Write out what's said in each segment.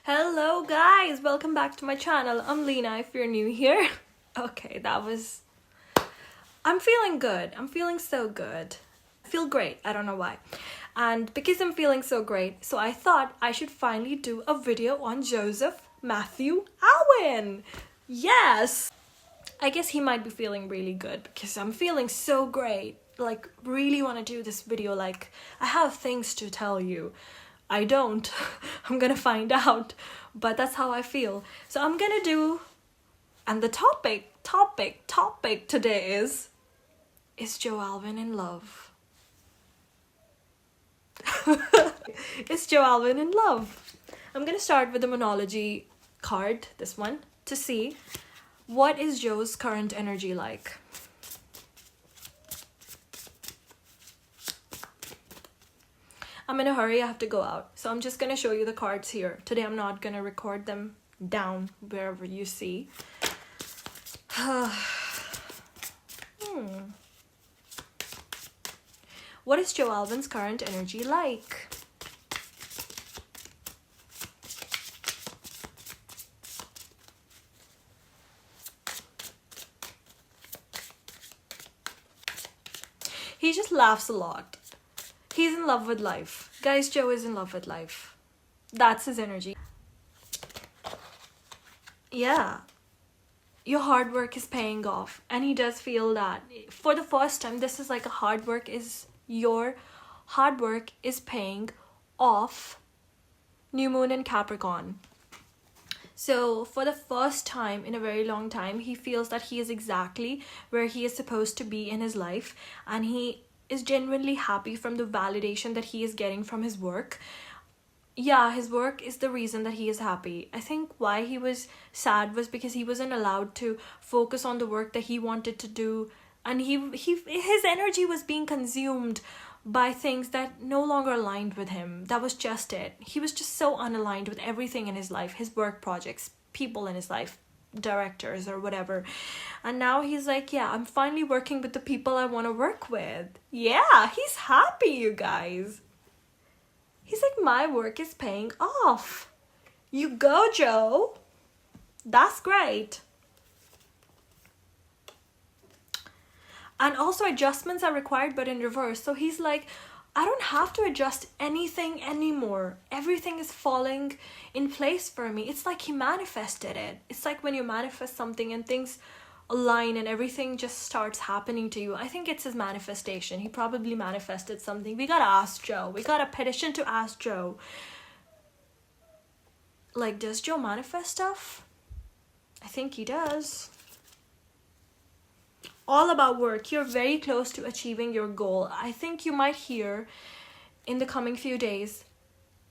Hello guys, welcome back to my channel. I'm Lena if you're new here. Okay, I'm feeling good. I'm feeling so good. I feel great. I don't know why. And because I'm feeling so great, so I thought I should finally do a video on Joseph Matthew Alwyn. Yes! I guess he might be feeling really good because I'm feeling so great. Like, really want to do this video. Like, I have things to tell you. I don't. I'm gonna find out. But that's how I feel. So I'm gonna do... And the topic today is Joe Alwyn in love? Is Joe Alwyn in love? I'm gonna start with the monology card, this one, to see what is Joe's current energy like. I'm in a hurry, I have to go out. So I'm just gonna show you the cards here. Today I'm not gonna record them down wherever you see. What is Joe Alwyn's current energy like? He just laughs a lot. He's in love with life. Guys, Joe is in love with life. That's his energy. Yeah. Your hard work is paying off. And he does feel that. For the first time, this is like your hard work is paying off. New moon in Capricorn. So for the first time in a very long time, he feels that he is exactly where he is supposed to be in his life. And he is genuinely happy from the validation that he is getting from his work. Yeah, his work is the reason that he is happy. I think why he was sad was because he wasn't allowed to focus on the work that he wanted to do, and his energy was being consumed by things that no longer aligned with him. That was just it. He was just so unaligned with everything in his life, his work projects, people in his life, directors or whatever. And now he's like, yeah, I'm finally working with the people I want to work with. Yeah, he's happy, you guys. He's like, my work is paying off. You go, Joe. That's great. And also adjustments are required, but in reverse. So he's like, I don't have to adjust anything anymore. Everything is falling in place for me. It's like he manifested it. It's like when you manifest something and things align and everything just starts happening to you. I think it's his manifestation. He probably manifested something. We gotta ask Joe. We got a petition to ask Joe. Like, does Joe manifest stuff? I think he does. All about work. You're very close to achieving your goal. I think you might hear in the coming few days,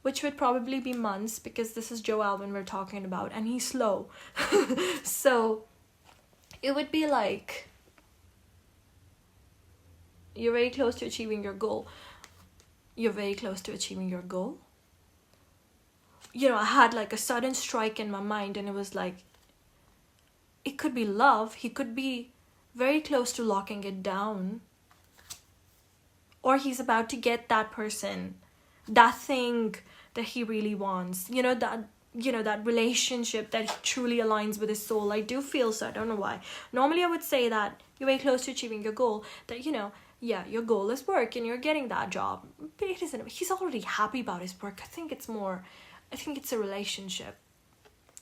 which would probably be months, because this is Joe Alwyn we're talking about, and he's slow. So it would be like, you're very close to achieving your goal. You're very close to achieving your goal. You know, I had like a sudden strike in my mind, and it was like, it could be love. He could be very close to locking it down. Or he's about to get that person, that thing that he really wants. You know, that relationship that truly aligns with his soul. I do feel so. I don't know why. Normally I would say that you're very close to achieving your goal. That, you know, yeah, your goal is work and you're getting that job. But it isn't. He's already happy about his work. I think it's a relationship.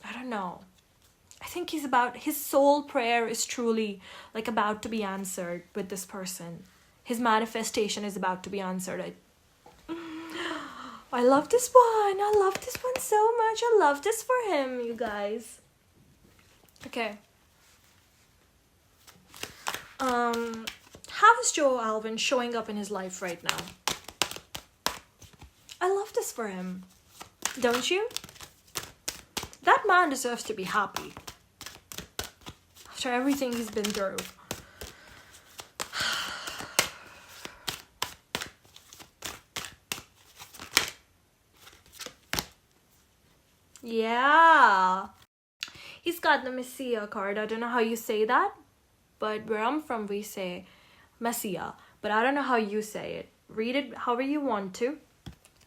I don't know. I think his soul prayer is truly like about to be answered with this person. His manifestation is about to be answered. I love this one. I love this one so much. I love this for him, you guys. Okay. How is Joe Alwyn showing up in his life right now? I love this for him. Don't you? That man deserves to be happy. After everything he's been through. Yeah. He's got the Messiah card. I don't know how you say that, but where I'm from we say Messiah. But I don't know how you say it. Read it however you want to.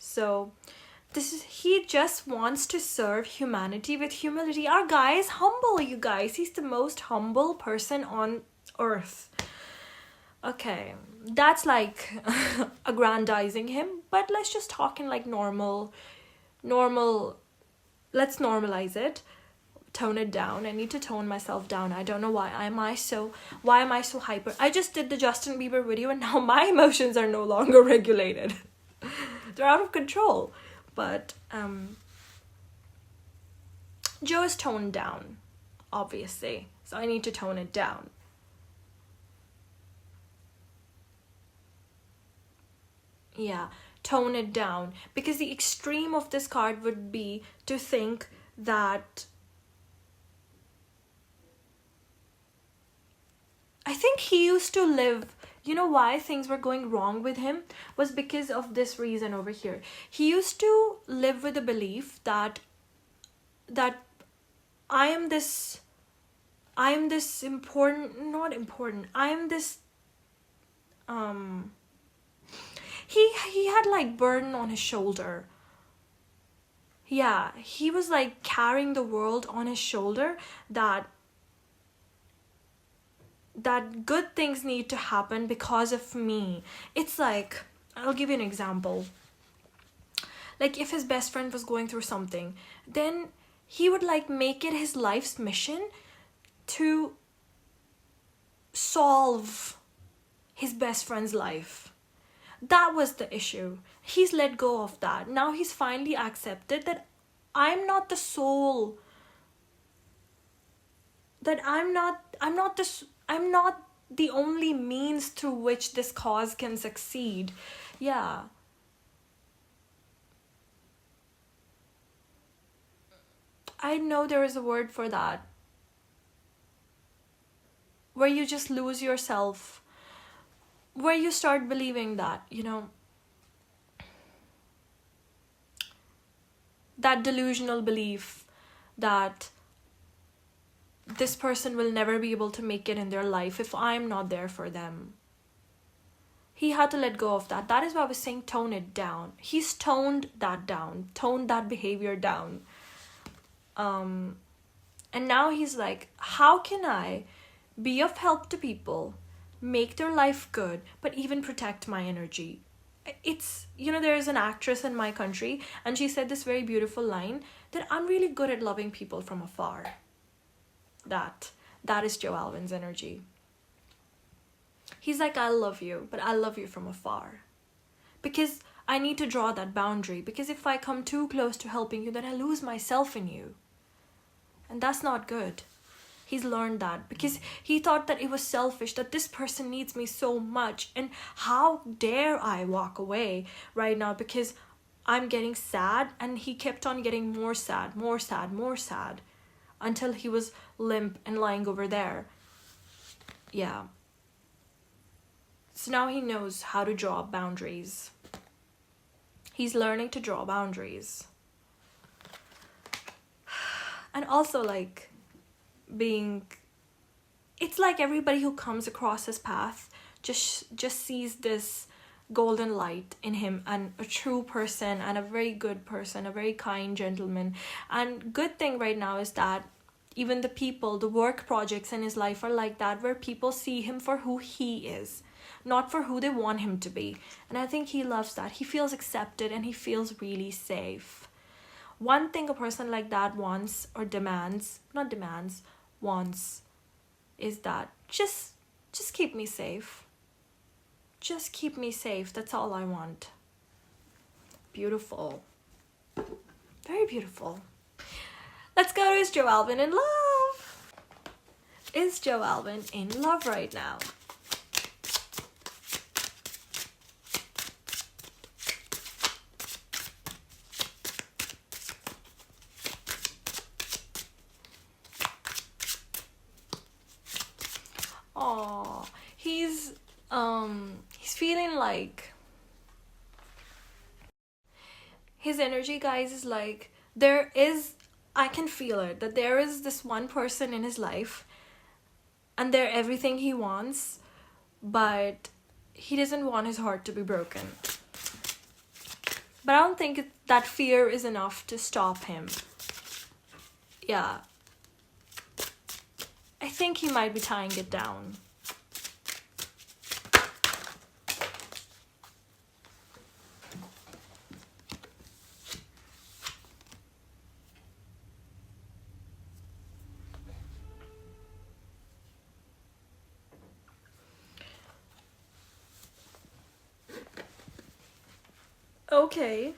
So he just wants to serve humanity with humility. Our guy is humble, you guys. He's the most humble person on earth. Okay, that's like aggrandizing him, but let's just talk in like normal, let's normalize it. Tone it down. I need to tone myself down. I don't know why am I so hyper. I just did the Justin Bieber video and now my emotions are no longer regulated. They're out of control. But Joe is toned down, obviously, so I need to tone it down. Yeah, tone it down, because the extreme of this card would be to think that I think he used to live, you know why things were going wrong with him was because of this reason over here. He used to live with the belief that I am this important, not important. I am this he had like burden on his shoulder. Yeah, he was like carrying the world on his shoulder, that good things need to happen because of me. It's like, I'll give you an example. Like if his best friend was going through something, then he would like make it his life's mission to solve his best friend's life. That was the issue. He's let go of that. Now he's finally accepted that I'm not the soul. That I'm not the only means through which this cause can succeed. Yeah. I know there is a word for that. Where you just lose yourself. Where you start believing that, you know, that delusional belief that this person will never be able to make it in their life if I'm not there for them. He had to let go of that. That is why I was saying tone it down. He's toned that down, toned that behavior down. And now he's like, how can I be of help to people, make their life good, but even protect my energy? It's, you know, there is an actress in my country and she said this very beautiful line, that I'm really good at loving people from afar. That is Joe Alwyn's energy. He's like, I love you, but I love you from afar. Because I need to draw that boundary. Because if I come too close to helping you, then I lose myself in you. And that's not good. He's learned that because he thought that it was selfish, that this person needs me so much. And how dare I walk away right now because I'm getting sad? And he kept on getting more sad, more sad, more sad, until he was limp and lying over there. Yeah. So now he knows how to draw boundaries. He's learning to draw boundaries. And also like it's like everybody who comes across his path just sees this golden light in him, and a true person and a very good person, a very kind gentleman. And good thing right now is that even the work projects in his life are like that, where people see him for who he is, not for who they want him to be. And I think he loves that. He feels accepted and he feels really safe. One thing a person like that wants, or wants, is that just keep me safe. Just keep me safe. That's all I want. Beautiful. Very beautiful. Let's go to Is Joe Alwyn in love? Is Joe Alwyn in love right now? Aw, he's feeling like his energy, guys, is like I can feel it, that there is this one person in his life and they're everything he wants, but he doesn't want his heart to be broken. But I don't think that fear is enough to stop him. Yeah. I think he might be tying it down. Okay.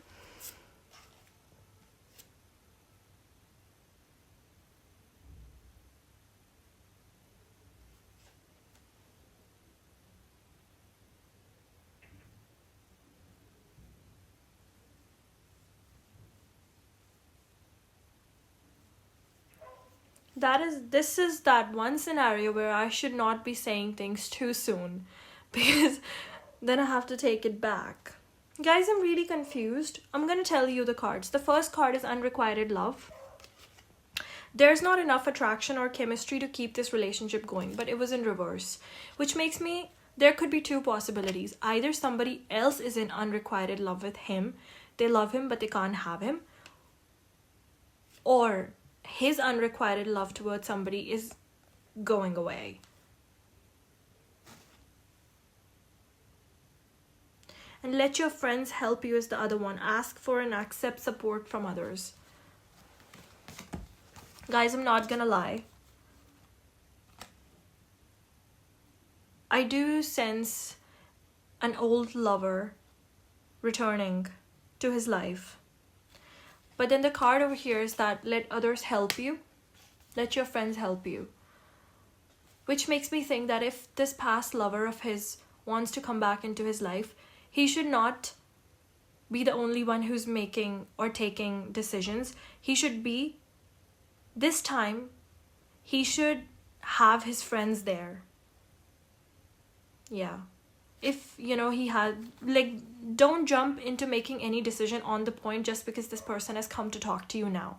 This is that one scenario where I should not be saying things too soon, because then I have to take it back. Guys, I'm really confused. I'm gonna tell you the cards. The first card is unrequited love. There's not enough attraction or chemistry to keep this relationship going, but it was in reverse, which makes me, there could be two possibilities. Either somebody else is in unrequited love with him, they love him but they can't have him, or his unrequited love towards somebody is going away. And let your friends help you is the other one. Ask for and accept support from others. Guys, I'm not gonna lie. I do sense an old lover returning to his life. But then the card over here is that let others help you. Let your friends help you. Which makes me think that if this past lover of his wants to come back into his life, he should not be the only one who's making or taking decisions. He should be, this time, he should have his friends there. Yeah. If, you know, he had, like, don't jump into making any decision on the point just because this person has come to talk to you now.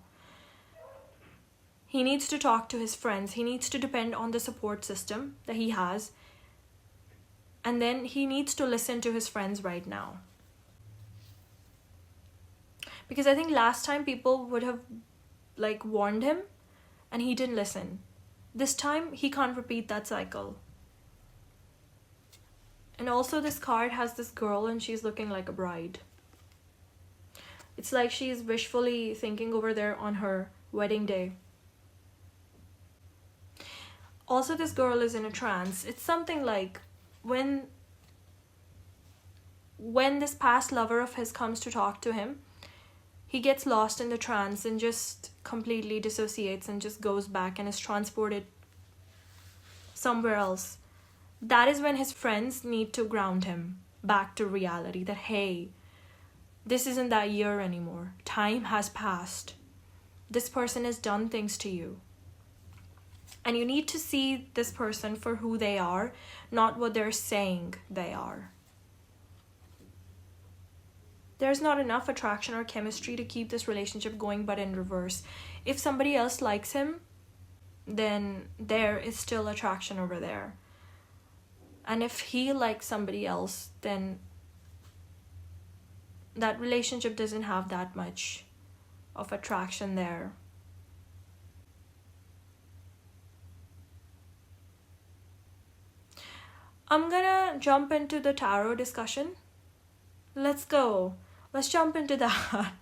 He needs to talk to his friends. He needs to depend on the support system that he has. And then he needs to listen to his friends right now. Because I think last time people would have, like, warned him and he didn't listen. This time, he can't repeat that cycle. And also this card has this girl and she's looking like a bride. It's like she's wishfully thinking over there on her wedding day. Also, this girl is in a trance. It's something like when this past lover of his comes to talk to him, he gets lost in the trance and just completely dissociates and just goes back and is transported somewhere else. That is when his friends need to ground him back to reality, that hey, this isn't that year anymore. Time has passed. This person has done things to you. And you need to see this person for who they are, not what they're saying they are. There's not enough attraction or chemistry to keep this relationship going, but in reverse. If somebody else likes him, then there is still attraction over there. And if he likes somebody else, then that relationship doesn't have that much of attraction there. I'm gonna jump into the tarot discussion. Let's go. Let's jump into that.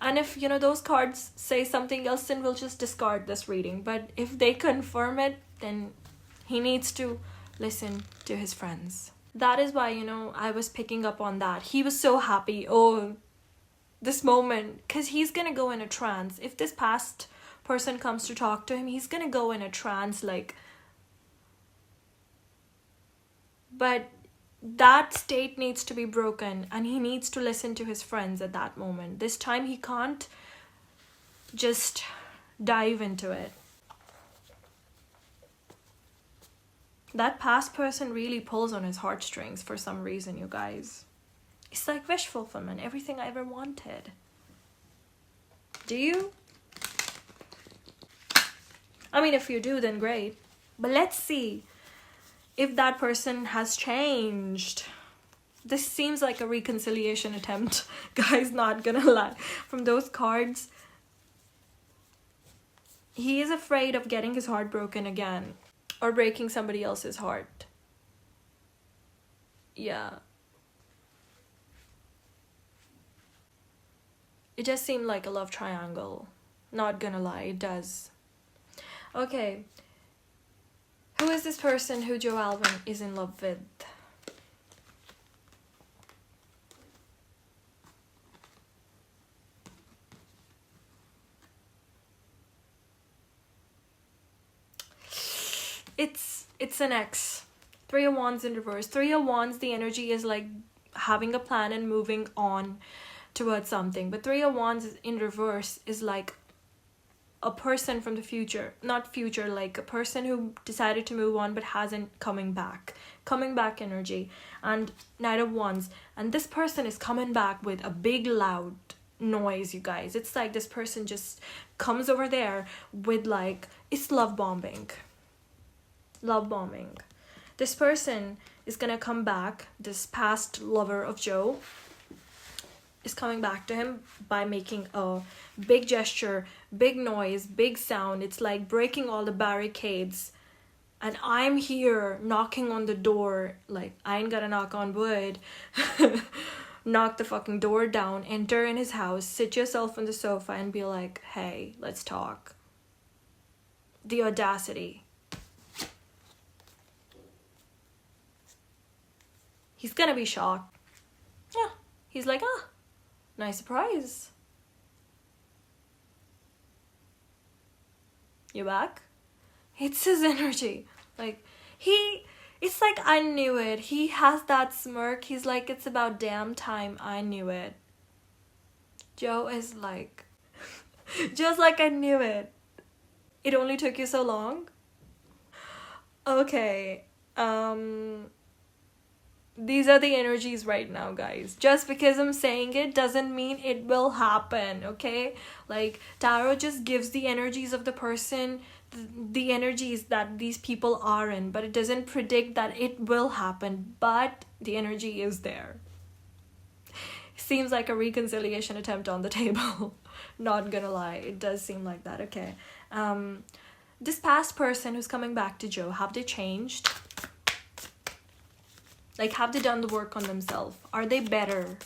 And if, you know, those cards say something else, then we'll just discard this reading. But if they confirm it, then he needs to listen to his friends. That is why, you know, I was picking up on that. He was so happy. Oh, this moment. Because he's gonna go in a trance. If this past person comes to talk to him, he's gonna go in a trance, like... But that state needs to be broken and he needs to listen to his friends at that moment. This time he can't just dive into it. That past person really pulls on his heartstrings for some reason, you guys. It's like wish fulfillment, everything I ever wanted. Do you? I mean, if you do, then great. But let's see if that person has changed. This seems like a reconciliation attempt, guys, not gonna lie. From those cards, he is afraid of getting his heart broken again or breaking somebody else's heart. Yeah. It just seemed like a love triangle. Not gonna lie, it does. Okay. Who is this person who Joe Alwyn is in love with? It's an ex. Three of Wands in reverse. Three of Wands, the energy is like having a plan and moving on towards something. But Three of Wands in reverse is like a person from the future. Not future, like a person who decided to move on but hasn't coming back. Coming back energy. And Knight of Wands. And this person is coming back with a big loud noise, you guys. It's like this person just comes over there with like, it's love bombing. Love bombing. This person is gonna come back, this past lover of Joe is coming back to him by making a big gesture, big noise, big sound. It's like breaking all the barricades. And I'm here knocking on the door, like I ain't gotta knock on wood. Knock the fucking door down, enter in his house, sit yourself on the sofa and be like, hey, let's talk. The audacity. He's gonna be shocked. Yeah, he's like, ah, nice surprise. You back? It's his energy. Like, it's like, I knew it. He has that smirk. He's like, it's about damn time I knew it. Joe is like, just like I knew it. It only took you so long? Okay, these are the energies right now, guys. Just because I'm saying it doesn't mean it will happen, okay? Like, tarot just gives the energies of the person, the energies that these people are in, but it doesn't predict that it will happen, but the energy is there. Seems like a reconciliation attempt on the table. Not gonna lie, it does seem like that, okay? This past person who's coming back to Joe, have they changed? Like, have they done the work on themselves? Are they better?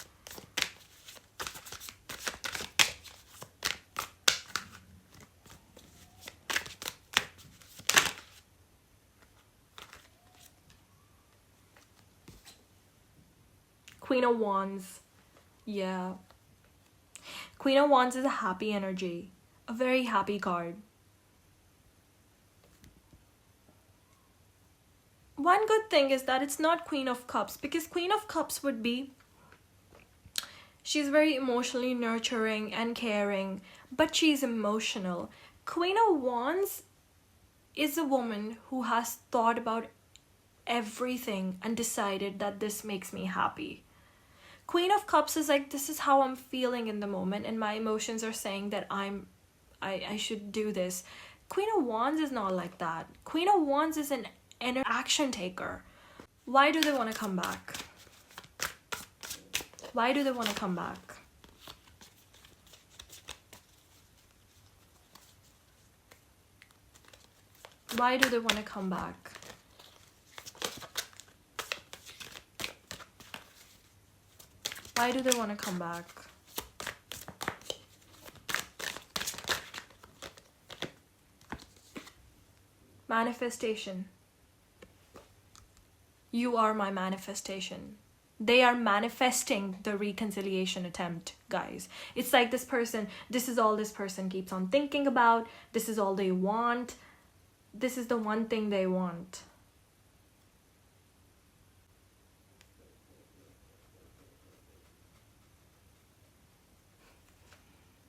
Queen of Wands. Yeah. Queen of Wands is a happy energy. A very happy card. One good thing is that it's not Queen of Cups, because Queen of Cups would be, she's very emotionally nurturing and caring, but she's emotional. Queen of Wands is a woman who has thought about everything and decided that this makes me happy. Queen of Cups is like, this is how I'm feeling in the moment and my emotions are saying that I should do this. Queen of Wands is not like that. Queen of Wands is an action taker. Why do they want to come back? Why do they want to come back? Why do they want to come back? Why do they want to come back? Manifestation. You are my manifestation. They are manifesting the reconciliation attempt, guys. It's like this person, this is all this person keeps on thinking about. This is all they want. This is the one thing they want.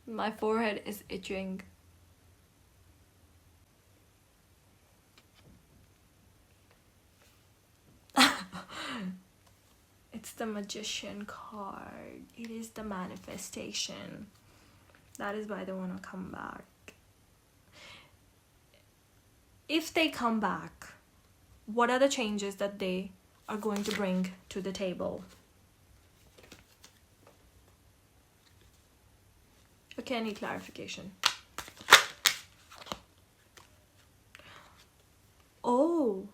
My forehead is itching. It's the Magician card. It is the manifestation. That is why they want to come back. If they come back, what are the changes that they are going to bring to the table? Okay, I need clarification. Oh,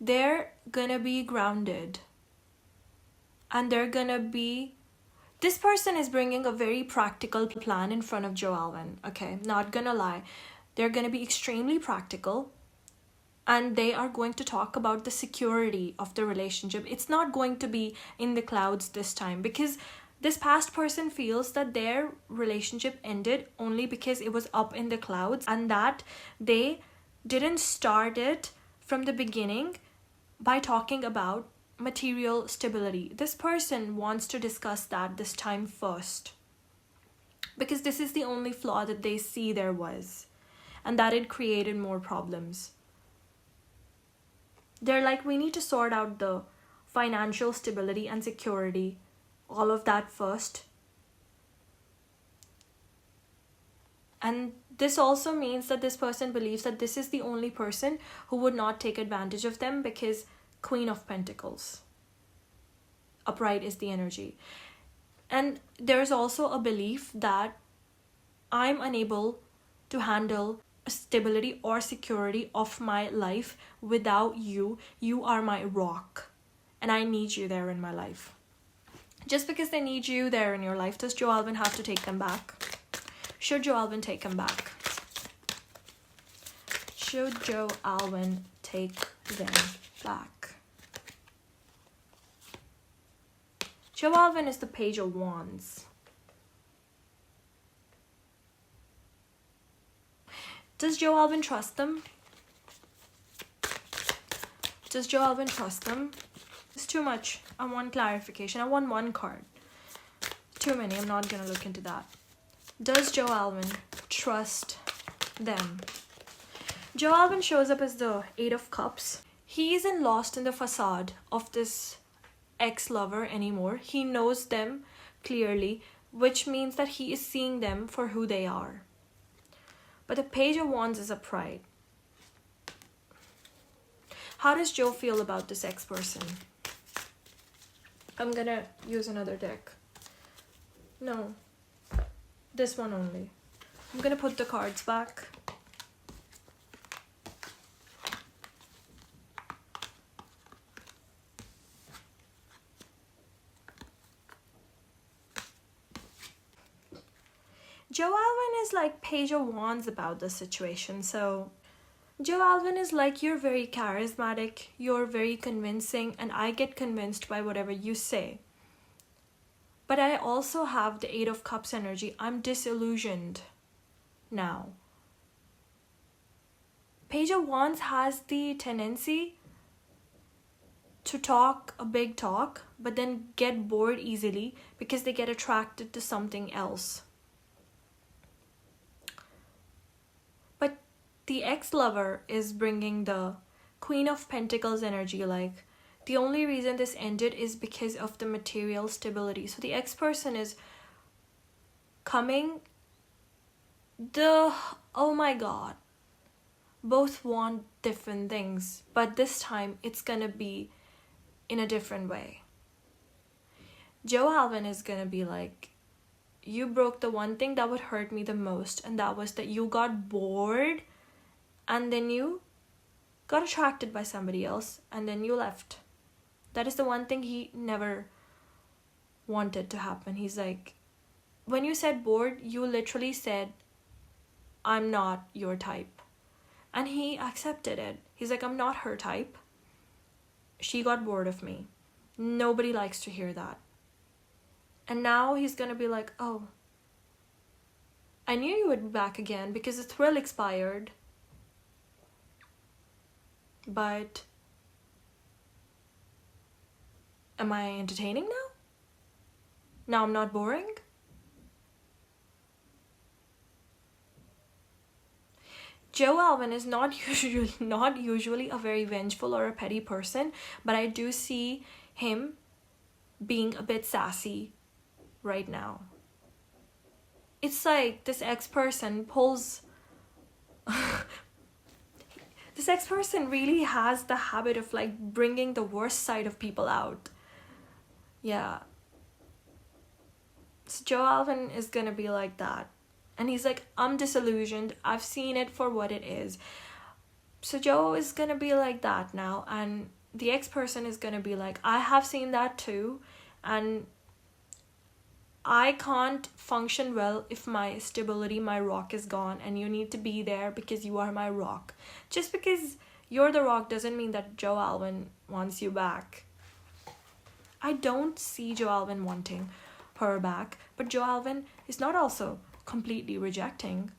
they're gonna be grounded. And they're gonna be... This person is bringing a very practical plan in front of Joe Alvin. Okay, not gonna lie. They're gonna be extremely practical. And they are going to talk about the security of the relationship. It's not going to be in the clouds this time, because this past person feels that their relationship ended only because it was up in the clouds, and that they didn't start it from the beginning by talking about material stability. This person wants to discuss that this time first, because this is the only flaw that they see there was, and that it created more problems. They're like, we need to sort out the financial stability and security, all of that first. And this also means that this person believes that this is the only person who would not take advantage of them, because Queen of Pentacles, upright, is the energy. And there's also a belief that I'm unable to handle stability or security of my life without you. You are my rock, and I need you there in my life. Just because they need you there in your life, does Joe Alvin have to take them back? Should Joe Alvin take them back? Should Joe Alvin take them back? Joe Alvin is the Page of Wands. Does Joe Alvin trust them? Does Joe Alvin trust them? It's too much. I want clarification. I want one card. Too many. I'm not going to look into that. Does Joe Alvin trust them? Joe Alvin shows up as the Eight of Cups. He isn't lost in the facade of this ex-lover anymore. He knows them clearly, which means that he is seeing them for who they are. But the Page of Wands is a pride. How does Joe feel about this ex-person? I'm gonna use another deck. No, this one only. I'm gonna put the cards back. Joe Alvin is like Page of Wands about the situation. So Joe Alvin is like, you're very charismatic, you're very convincing, and I get convinced by whatever you say. But I also have the Eight of Cups energy. I'm disillusioned now. Page of Wands has the tendency to talk a big talk, but then get bored easily because they get attracted to something else. But the ex-lover is bringing the Queen of Pentacles energy. Like, the only reason this ended is because of the material stability. So the ex-person is coming. Oh my god. Both want different things, but this time it's gonna be in a different way. Joe Alvin is gonna be like, you broke the one thing that would hurt me the most, and that was that you got bored and then you got attracted by somebody else and then you left. That is the one thing he never wanted to happen. He's like, when you said bored, you literally said, I'm not your type. And he accepted it. He's like, I'm not her type. She got bored of me. Nobody likes to hear that. And now he's gonna be like, oh, I knew you would be back again because the thrill expired. But am I entertaining now? Now I'm not boring? Joe Alvin is not usually a very vengeful or a petty person, but I do see him being a bit sassy right now. It's like this ex-person pulls... This ex-person really has the habit of like bringing the worst side of people out. Yeah. So Joe Alvin is gonna be like that. And he's like, I'm disillusioned. I've seen it for what it is. So Joe is gonna be like that now. And the ex-person is gonna be like, I have seen that too. And I can't function well if my stability, my rock is gone. And you need to be there because you are my rock. Just because you're the rock doesn't mean that Joe Alvin wants you back. I don't see Joe Alvin wanting her back, but Joe Alvin is not also completely rejecting.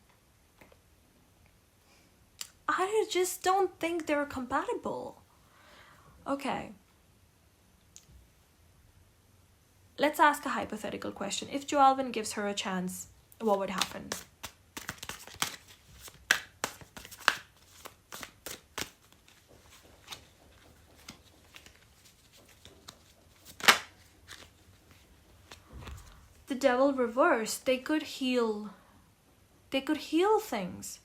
I just don't think they're compatible. Okay. Let's ask a hypothetical question. If Joe Alvin gives her a chance, what would happen? The devil reversed, they could heal things.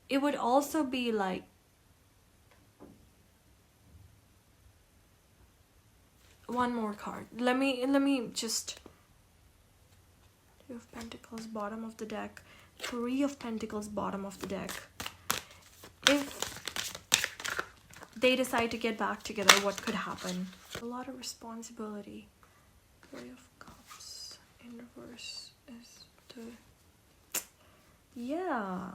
It would also be like, one more card. Let me just, Two of Pentacles, bottom of the deck. Three of Pentacles, bottom of the deck. If they decide to get back together, what could happen? A lot of responsibility. Three of Cups in reverse is the... Yeah.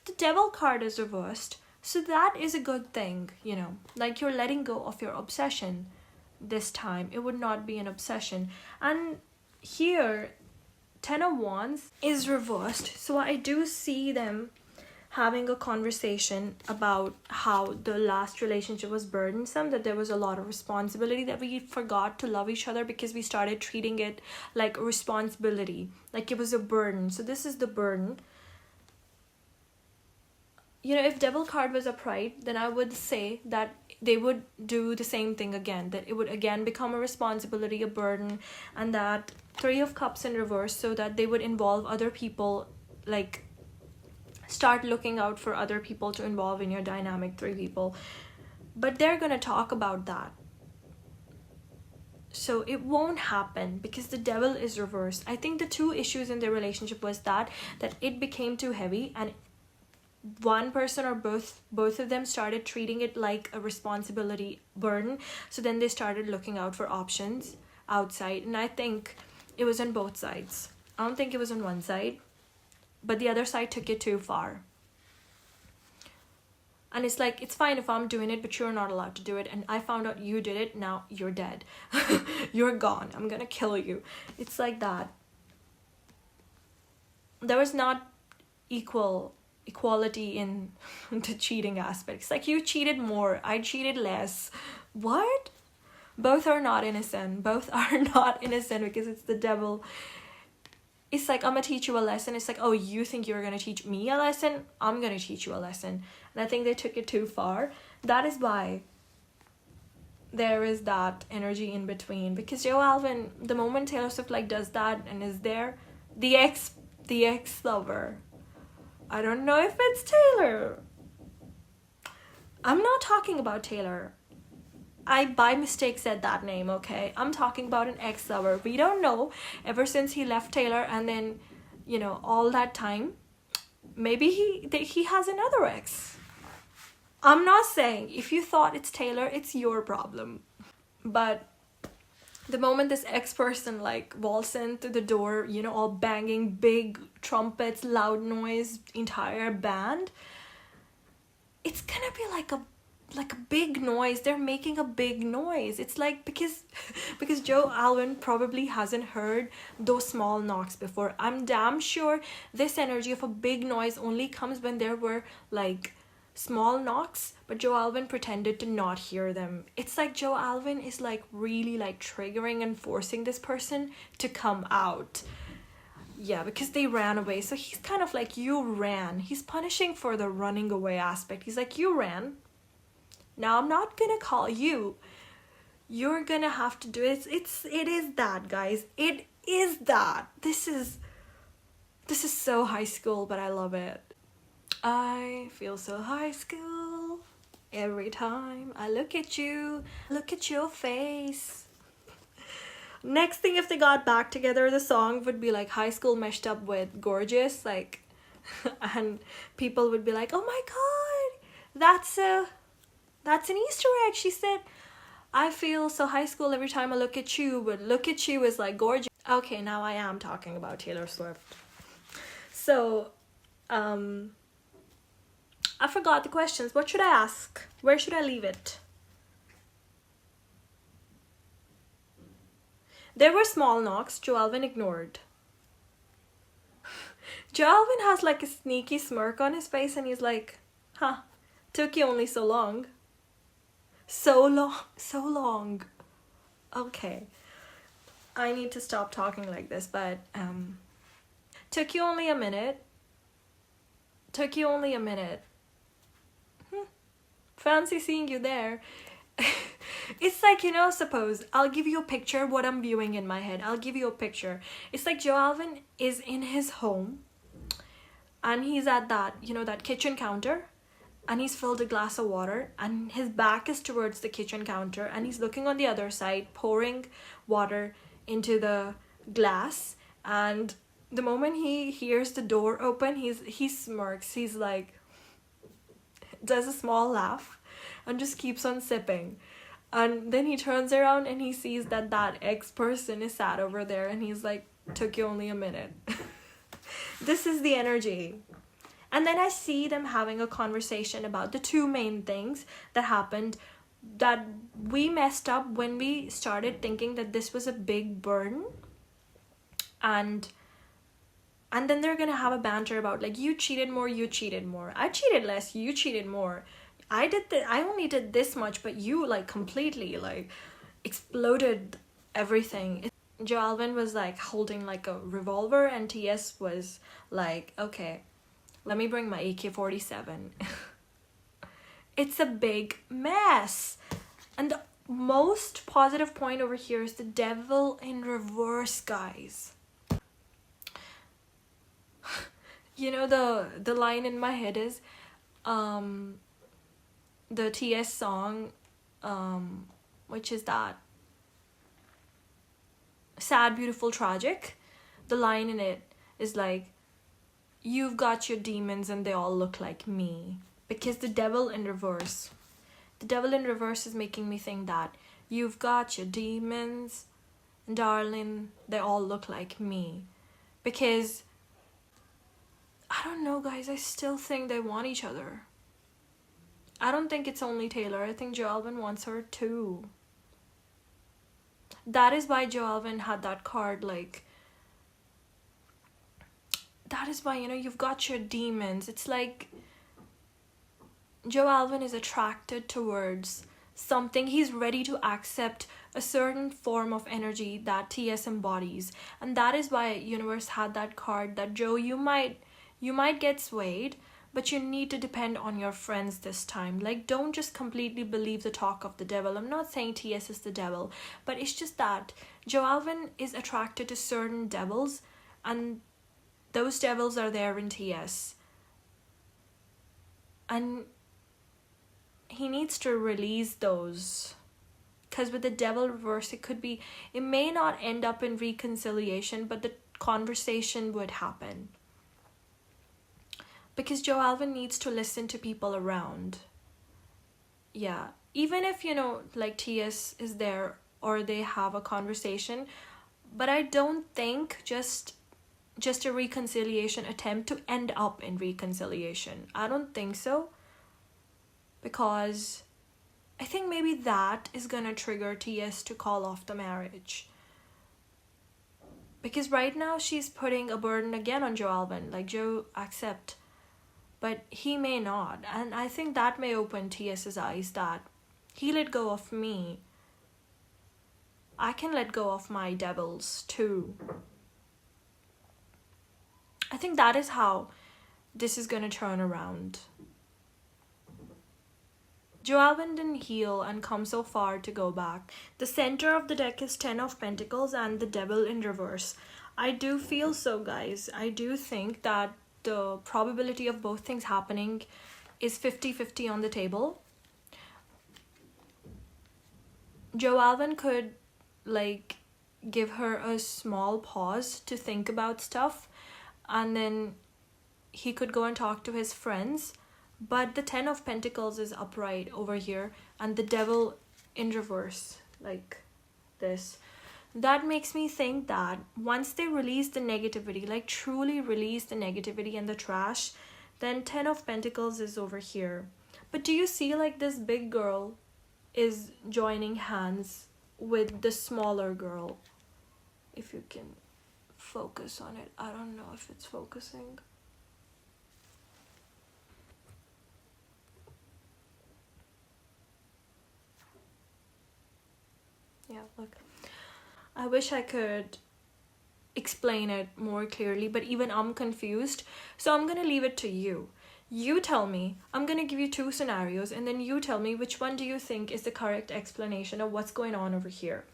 The Devil card is reversed. So that is a good thing, you know. Like, you're letting go of your obsession this time. It would not be an obsession. And here, Ten of Wands is reversed. So I do see them having a conversation about how the last relationship was burdensome, that there was a lot of responsibility, that we forgot to love each other because we started treating it like a responsibility, like it was a burden. So this is the burden. You know, if Devil card was upright, then I would say that they would do the same thing again, that it would again become a responsibility, a burden, and that Three of Cups in reverse, so that they would involve other people, like start looking out for other people to involve in your dynamic, three people. But they're gonna talk about that. So it won't happen because the Devil is reversed. I think the two issues in their relationship was that it became too heavy, and one person or both of them started treating it like a responsibility burden. So then they started looking out for options outside, and I think it was on both sides. I don't think it was on one side, but the other side took it too far. And it's like, it's fine if I'm doing it, but you're not allowed to do it. And I found out you did it, now you're dead. You're gone. I'm gonna kill you. It's like that. There was not equality in the cheating aspect. It's like, you cheated more, I cheated less. What? Both are not innocent. Both are not innocent because it's the Devil. It's like, I'm gonna teach you a lesson. It's like, oh, you think you're gonna teach me a lesson? I'm gonna teach you a lesson. And I think they took it too far. That is why there is that energy in between. Because Joe Alvin, the moment Taylor Swift like does that and is there, the ex-lover, I don't know if it's Taylor. I'm not talking about Taylor. I by mistake said that name, okay? I'm talking about an ex-lover. We don't know. Ever since he left Taylor and then, you know, all that time, maybe he has another ex. I'm not saying, if you thought it's Taylor, it's your problem. But the moment this ex-person like waltz in through the door, you know, all banging, big trumpets, loud noise, entire band, it's gonna be like a big noise. They're making a big noise. It's like, because Joe Alvin probably hasn't heard those small knocks before. I'm damn sure this energy of a big noise only comes when there were like small knocks, but Joe Alvin pretended to not hear them. It's like Joe Alvin is like really like triggering and forcing this person to come out. Yeah, because they ran away. So he's kind of like, you ran. He's punishing for the running away aspect. He's like, you ran. Now I'm not gonna call you. You're gonna have to do it. It is that, guys. It is that. This is so high school, but I love it. I feel so high school every time I look at you, look at your face. Next thing, if they got back together, the song would be like High School meshed up with Gorgeous, like, and people would be like, oh my god, that's an Easter egg. She said, I feel so high school every time I look at you, but look at you is like gorgeous. Okay, now I am talking about Taylor Swift. So, I forgot the questions. What should I ask? Where should I leave it? There were small knocks Joe Alvin ignored. Joe Alvin has like a sneaky smirk on his face and he's like, huh, took you only so long. So long. Okay. I need to stop talking like this, but took you only a minute. Took you only a minute. Fancy seeing you there. It's like, suppose I'll give you a picture of what I'm viewing in my head. I'll give you a picture. It's like Joe Alvin is in his home and he's at that, that kitchen counter, and he's filled a glass of water and his back is towards the kitchen counter and he's looking on the other side, pouring water into the glass, and the moment he hears the door open, he smirks. He's like, does a small laugh and just keeps on sipping. And then he turns around and he sees that ex-person is sat over there and he's like, took you only a minute. This is the energy. And then I see them having a conversation about the two main things that happened that we messed up when we started thinking that this was a big burden. And then they're gonna have a banter about like, you cheated more, I cheated less, you cheated more, I only did this much, but you like completely like exploded everything. Joe Alvin was like holding like a revolver and TS was like, okay, let me bring my AK-47. It's a big mess. And the most positive point over here is the devil in reverse, guys. The line in my head is the TS song, which is that sad, beautiful, tragic. The line in it is like, you've got your demons and they all look like me. Because the devil in reverse is making me think that you've got your demons, darling, they all look like me. Because I don't know, guys, I still think they want each other. I don't think it's only Taylor. I think Joe Alvin wants her too. That is why Joe Alvin had that card, like, that is why, you've got your demons. It's like Joe Alvin is attracted towards something. He's ready to accept a certain form of energy that TS embodies. And that is why universe had that card that, Joe, you might get swayed, but you need to depend on your friends this time. Like, don't just completely believe the talk of the devil. I'm not saying TS is the devil, but it's just that Joe Alvin is attracted to certain devils, and those devils are there in TS. And he needs to release those. Because with the devil reverse, it may not end up in reconciliation, but the conversation would happen. Because Joe Alvin needs to listen to people around. Yeah. Even if, like TS is there or they have a conversation. But I don't think just a reconciliation attempt to end up in reconciliation. I don't think so. Because I think maybe that is gonna trigger TS to call off the marriage. Because right now she's putting a burden again on Joe Alvin. Like, Joe, accept. But he may not. And I think that may open TS's eyes that he let go of me. I can let go of my devils too. I think that is how this is going to turn around. Joe Alvin didn't heal and come so far to go back. The center of the deck is 10 of Pentacles and the devil in reverse. I do feel so, guys. I do think that the probability of both things happening is 50-50 on the table. Joe Alvin could, like, give her a small pause to think about stuff, and then he could go and talk to his friends. But the 10 of Pentacles is upright over here, and the Devil in reverse, like this. That makes me think that once they release the negativity, like truly release the negativity and the trash, then 10 of Pentacles is over here. But do you see, like, this big girl is joining hands with the smaller girl? If you can focus on it. I don't know if it's focusing. Yeah, look. I wish I could explain it more clearly, but even I'm confused. So I'm gonna leave it to you. You tell me. I'm gonna give you 2 scenarios, and then you tell me which one do you think is the correct explanation of what's going on over here.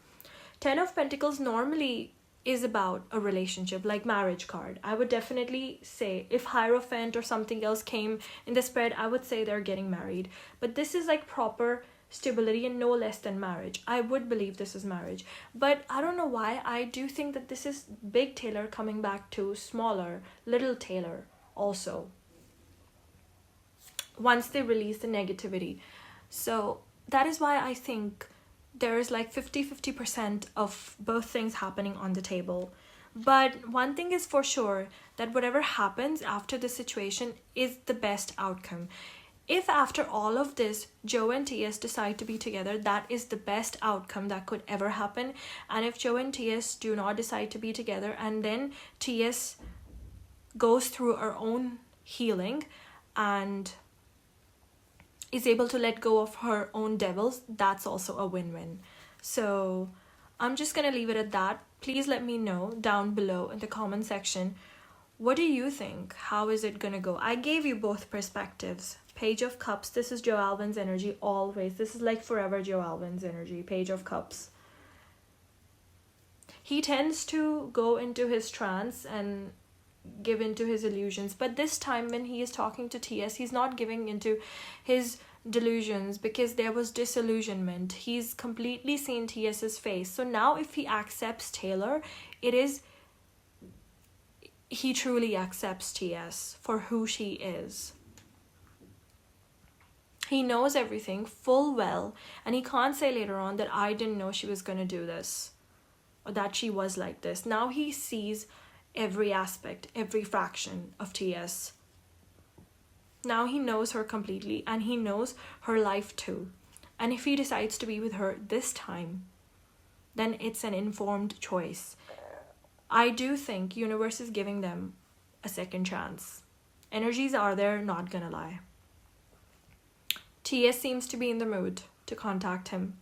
10 of Pentacles normally is about a relationship, like marriage card. I would definitely say if Hierophant or something else came in the spread, I would say they're getting married. But this is like proper stability and no less than marriage. I would believe this is marriage. But I don't know why. I do think that this is big Taylor coming back to smaller, little Taylor also, once they release the negativity. So that is why I think there is like 50% of both things happening on the table. But one thing is for sure, that whatever happens after the situation is the best outcome. If after all of this, Joe and TS decide to be together, that is the best outcome that could ever happen. And if Joe and TS do not decide to be together, and then TS goes through her own healing and is able to let go of her own devils, that's also a win-win. So I'm just gonna leave it at that. Please let me know down below in the comment section, what do you think? How is it gonna go? I gave you both perspectives. Page of Cups, this is Joe Alwyn's energy always. This is like forever Joe Alwyn's energy. Page of Cups. He tends to go into his trance and give into his illusions, but this time when he is talking to TS, he's not giving into his delusions because there was disillusionment. He's completely seen TS's face. So now if he accepts Taylor, it is, he truly accepts TS for who she is. He knows everything full well, and he can't say later on that I didn't know she was going to do this or that she was like this. Now he sees every aspect, every fraction of TS. Now he knows her completely, and he knows her life too. And if he decides to be with her this time, then it's an informed choice. I do think universe is giving them a second chance. Energies are there, not gonna lie. TS seems to be in the mood to contact him.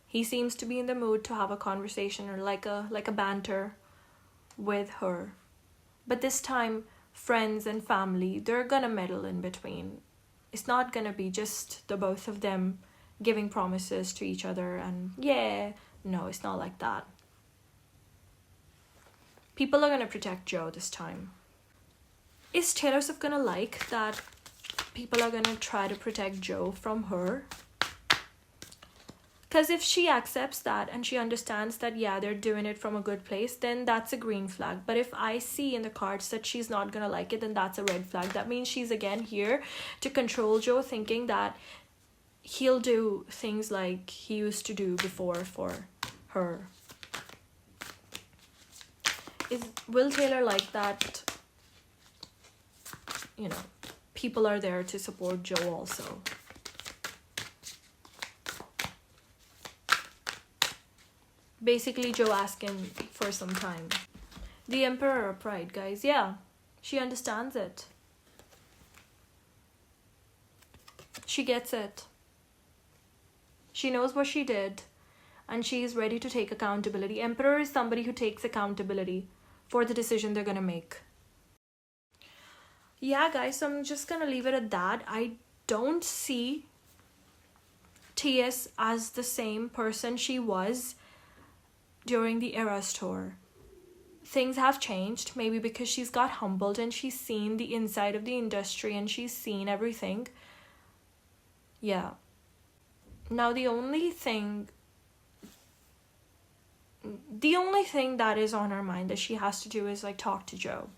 He seems to be in the mood to have a conversation or like a banter with her. But this time, friends and family, they're gonna meddle in between. It's not gonna be just the both of them giving promises to each other and yeah, no, it's not like that. People are gonna protect Joe this time. Is Taylor Swift gonna like that people are gonna try to protect Joe from her? Because if she accepts that and she understands that, yeah, they're doing it from a good place, then that's a green flag. But if I see in the cards that she's not going to like it, then that's a red flag. That means she's again here to control Joe, thinking that he'll do things like he used to do before for her. Will Taylor like that? You know, people are there to support Joe also. Basically, Joe asking for some time. The Emperor of Pride, guys. Yeah, she understands it. She gets it. She knows what she did, and she is ready to take accountability. Emperor is somebody who takes accountability for the decision they're gonna make. Yeah, guys, so I'm just gonna leave it at that. I don't see TS as the same person she was during the Eras tour. Things have changed, maybe because she's got humbled and she's seen the inside of the industry and she's seen everything. Yeah. Now the only thing the only thing that is on her mind that she has to do is like talk to Joe.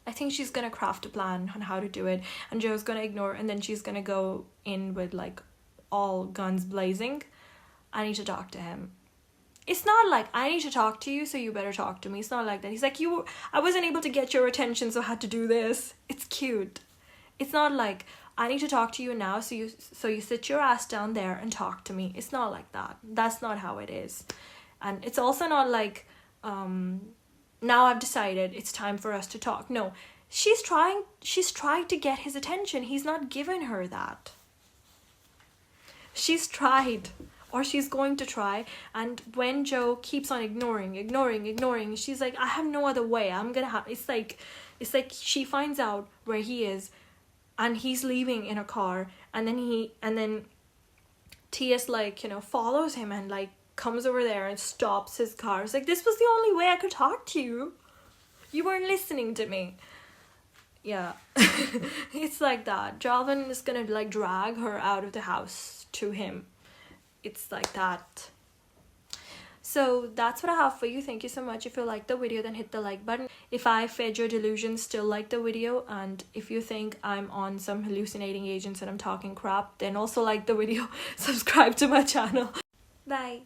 I think she's gonna craft a plan on how to do it, and Joe's gonna ignore, and then she's gonna go in with like all guns blazing. I need to talk to him. It's not like I need to talk to you, so you better talk to me. It's not like that. He's like, I wasn't able to get your attention, so I had to do this. It's cute. It's not like I need to talk to you now, so you sit your ass down there and talk to me. It's not like that. That's not how it is. And it's also not like now I've decided it's time for us to talk. No, she's trying to get his attention. He's not given her that. She's tried, or she's going to try, and when Joe keeps on ignoring, she's like, I have no other way. I'm gonna have. It's like she finds out where he is, and he's leaving in a car, and then T.S. like, you know, follows him and like comes over there and stops his car. It's like, this was the only way I could talk to you. You weren't listening to me. Yeah. It's like that. Jalvin is gonna like drag her out of the house to him. It's like that. So that's what I have for you. Thank you so much. If you liked the video, then hit the like button. If I fed your delusions, still like the video. And if you think I'm on some hallucinating agents and I'm talking crap, then also like the video. Subscribe to my channel. Bye.